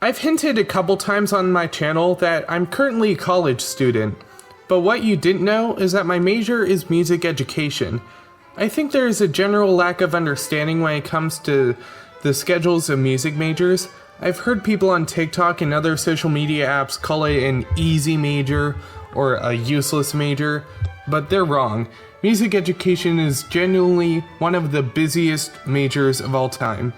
I've hinted a couple times on my channel that I'm currently a college student, but what you didn't know is that my major is music education. I think there is a general lack of understanding when it comes to the schedules of music majors. I've heard people on TikTok and other social media apps call it an easy major or a useless major, but they're wrong. Music education is genuinely one of the busiest majors of all time.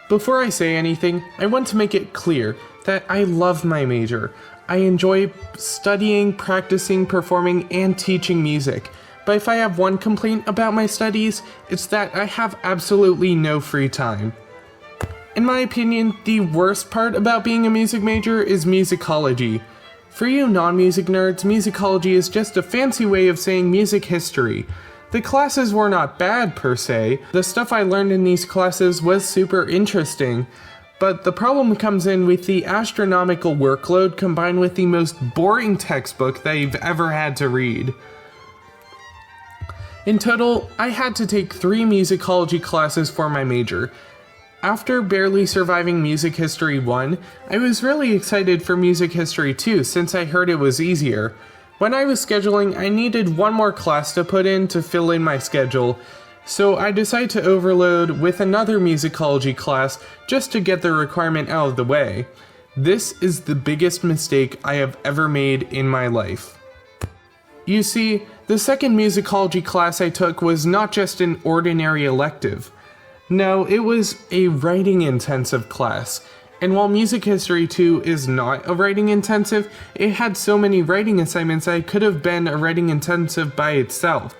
Before I say anything, I want to make it clear that I love my major. I enjoy studying, practicing, performing, and teaching music. But if I have one complaint about my studies, it's that I have absolutely no free time. In my opinion, the worst part about being a music major is musicology. For you non-music nerds, musicology is just a fancy way of saying music history. The classes were not bad per se. The stuff I learned in these classes was super interesting, but the problem comes in with the astronomical workload combined with the most boring textbook that you've ever had to read. In total, I had to take 3 musicology classes for my major. After barely surviving Music History 1, I was really excited for Music History 2 since I heard it was easier. When I was scheduling, I needed one more class to put in to fill in my schedule, so I decided to overload with another musicology class just to get the requirement out of the way. This is the biggest mistake I have ever made in my life. You see, the second musicology class I took was not just an ordinary elective. No, it was a writing intensive class. And while Music History 2 is not a writing intensive, it had so many writing assignments that it could have been a writing intensive by itself.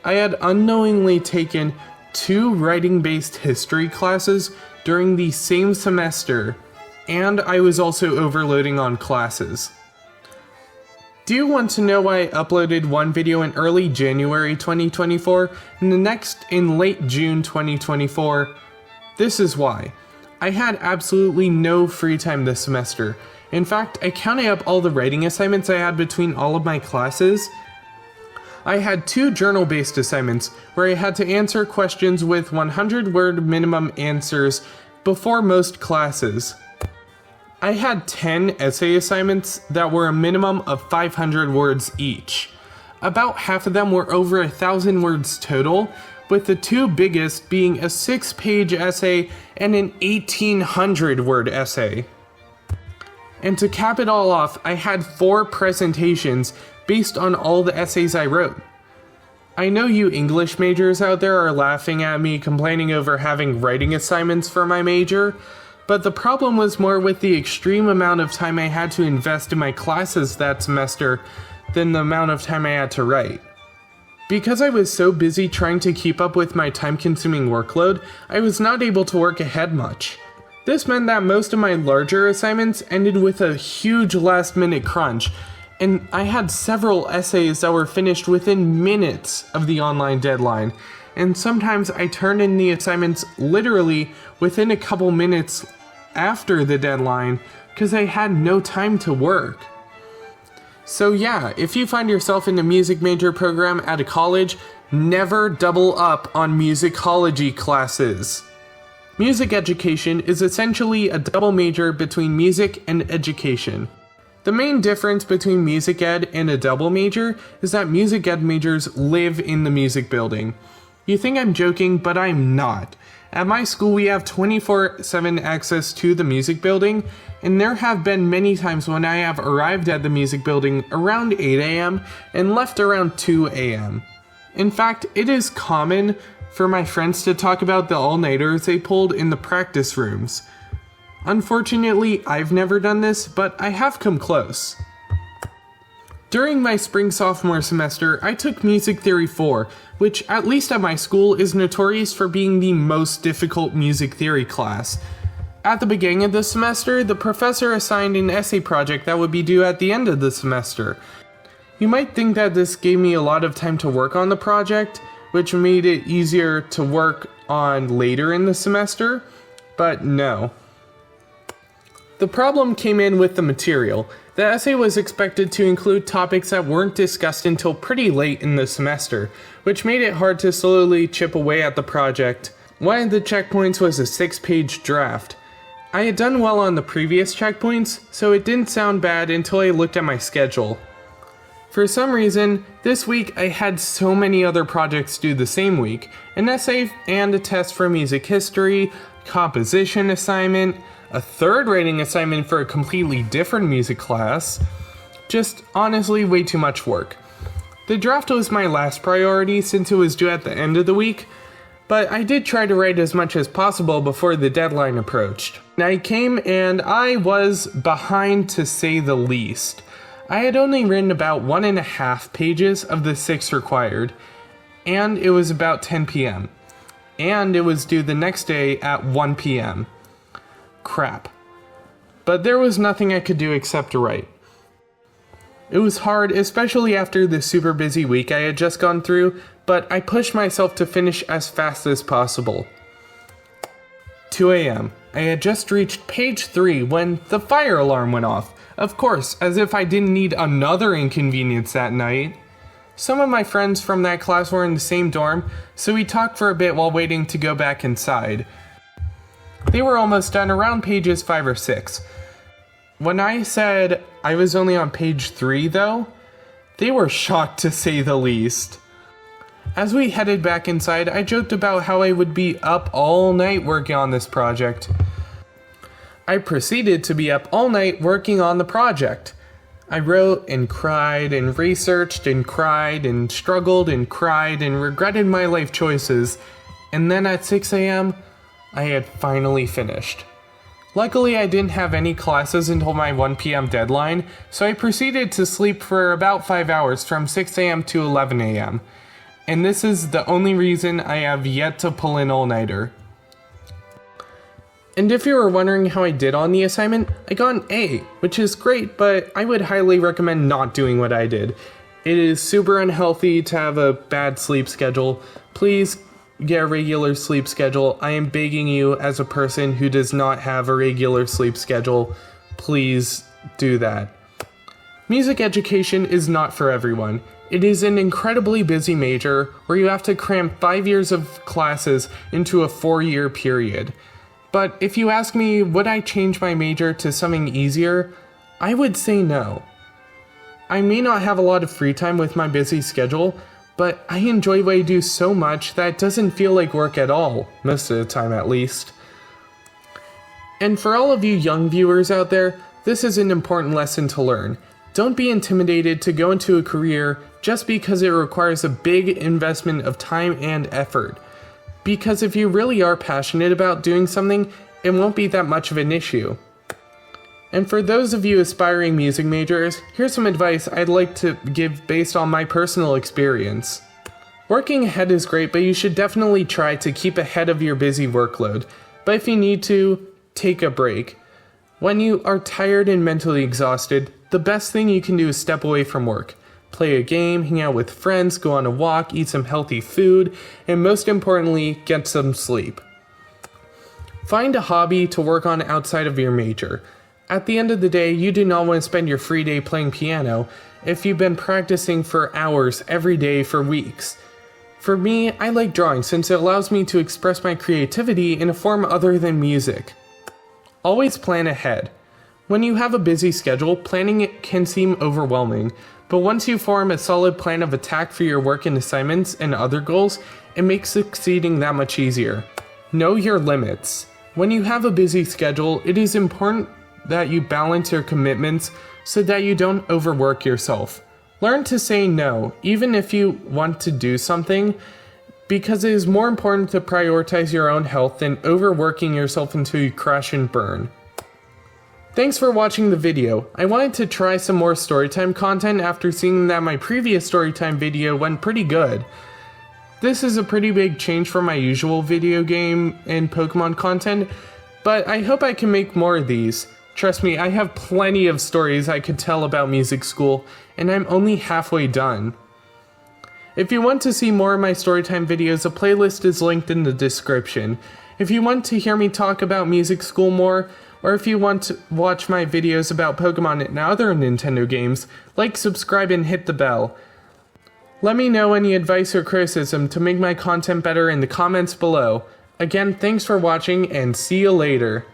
I had unknowingly taken 2 writing-based history classes during the same semester, and I was also overloading on classes. Do you want to know why I uploaded one video in early January 2024 and the next in late June 2024? This is why. I had absolutely no free time this semester. In fact, I counted up all the writing assignments I had between all of my classes. I had 2 journal-based assignments where I had to answer questions with 100-word minimum answers before most classes. I had 10 essay assignments that were a minimum of 500 words each. About half of them were over 1,000 words total, with the 2 biggest being a 6-page essay and an 1,800-word essay. And to cap it all off, I had 4 presentations based on all the essays I wrote. I know you English majors out there are laughing at me complaining over having writing assignments for my major, but the problem was more with the extreme amount of time I had to invest in my classes that semester than the amount of time I had to write. Because I was so busy trying to keep up with my time-consuming workload, I was not able to work ahead much. This meant that most of my larger assignments ended with a huge last-minute crunch, and I had several essays that were finished within minutes of the online deadline, and sometimes I turned in the assignments literally within a couple minutes after the deadline because I had no time to work. So yeah, if you find yourself in a music major program at a college, never double up on musicology classes. Music education is essentially a double major between music and education. The main difference between music ed and a double major is that music ed majors live in the music building. You think I'm joking, but I'm not. At my school, we have 24/7 access to the music building, and there have been many times when I have arrived at the music building around 8 a.m. and left around 2 a.m. In fact, it is common for my friends to talk about the all-nighters they pulled in the practice rooms. Unfortunately, I've never done this, but I have come close. During my spring sophomore semester, I took Music Theory 4, which, at least at my school, is notorious for being the most difficult music theory class. At the beginning of the semester, the professor assigned an essay project that would be due at the end of the semester. You might think that this gave me a lot of time to work on the project, which made it easier to work on later in the semester, but no. The problem came in with the material. The essay was expected to include topics that weren't discussed until pretty late in the semester, which made it hard to slowly chip away at the project. One of the checkpoints was a 6-page draft. I had done well on the previous checkpoints, so it didn't sound bad until I looked at my schedule. For some reason, this week I had so many other projects due the same week, an essay and a test for music history, composition assignment, a third rating assignment for a completely different music class. Just honestly way too much work. The draft was my last priority since it was due at the end of the week, but I did try to write as much as possible before the deadline approached. Night came and I was behind to say the least. I had only written about 1.5 pages of the 6 required, and it was about 10 p.m. And it was due the next day at 1 p.m. Crap. But there was nothing I could do except to write. It was hard, especially after the super busy week I had just gone through, but I pushed myself to finish as fast as possible. 2 a.m. I had just reached page 3 when the fire alarm went off. Of course, as if I didn't need another inconvenience that night. Some of my friends from that class were in the same dorm, so we talked for a bit while waiting to go back inside. They were almost done around pages 5 or 6. When I said I was only on page 3 though, they were shocked to say the least. As we headed back inside, I joked about how I would be up all night working on this project. I proceeded to be up all night working on the project. I wrote and cried and researched and cried and struggled and cried and regretted my life choices, and then at 6 a.m., I had finally finished. Luckily, I didn't have any classes until my 1 p.m. deadline, so I proceeded to sleep for about 5 hours from 6 a.m. to 11 a.m. And this is the only reason I have yet to pull an all-nighter. And if you were wondering how I did on the assignment, I got an A, which is great, but I would highly recommend not doing what I did. It is super unhealthy to have a bad sleep schedule. Please get a regular sleep schedule. I am begging you as a person who does not have a regular sleep schedule, please do that. Music education is not for everyone. It is an incredibly busy major where you have to cram 5 years of classes into a 4-year period. But if you ask me, would I change my major to something easier? I would say no. I may not have a lot of free time with my busy schedule, but I enjoy what I do so much that it doesn't feel like work at all, most of the time at least. And for all of you young viewers out there, this is an important lesson to learn. Don't be intimidated to go into a career just because it requires a big investment of time and effort. Because if you really are passionate about doing something, it won't be that much of an issue. And for those of you aspiring music majors, here's some advice I'd like to give based on my personal experience. Working ahead is great, but you should definitely try to keep ahead of your busy workload. But if you need to, take a break. When you are tired and mentally exhausted, the best thing you can do is step away from work. Play a game, hang out with friends, go on a walk, eat some healthy food, and most importantly, get some sleep. Find a hobby to work on outside of your major. At the end of the day, you do not want to spend your free day playing piano if you've been practicing for hours every day for weeks. For me, I like drawing since it allows me to express my creativity in a form other than music. Always plan ahead. When you have a busy schedule, planning it can seem overwhelming, but once you form a solid plan of attack for your work and assignments and other goals, it makes succeeding that much easier. Know your limits. When you have a busy schedule, it is important that you balance your commitments so that you don't overwork yourself. Learn to say no, even if you want to do something, because it is more important to prioritize your own health than overworking yourself until you crash and burn. Thanks for watching the video. I wanted to try some more Storytime content after seeing that my previous Storytime video went pretty good. This is a pretty big change from my usual video game and Pokemon content, but I hope I can make more of these. Trust me, I have plenty of stories I could tell about music school, and I'm only halfway done. If you want to see more of my Storytime videos, a playlist is linked in the description. If you want to hear me talk about music school more, or if you want to watch my videos about Pokemon and other Nintendo games, like, subscribe, and hit the bell. Let me know any advice or criticism to make my content better in the comments below. Again, thanks for watching, and see you later.